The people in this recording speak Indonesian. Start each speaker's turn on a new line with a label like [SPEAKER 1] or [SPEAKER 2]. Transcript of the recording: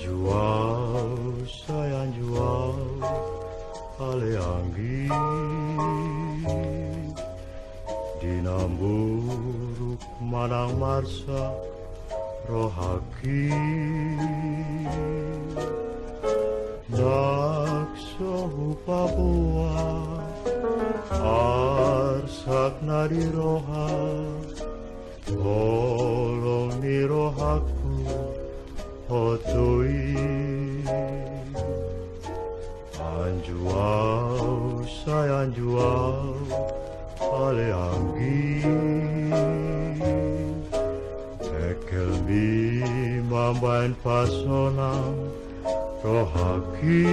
[SPEAKER 1] Anjuau sayang juau aleanggi dinamburuk manang marsa rohaki naksohu Papua arsak nadi roha tolong ni rohaku hotoi anjuau sayang juau aleanggi ekel mi mambain pasonang rohaki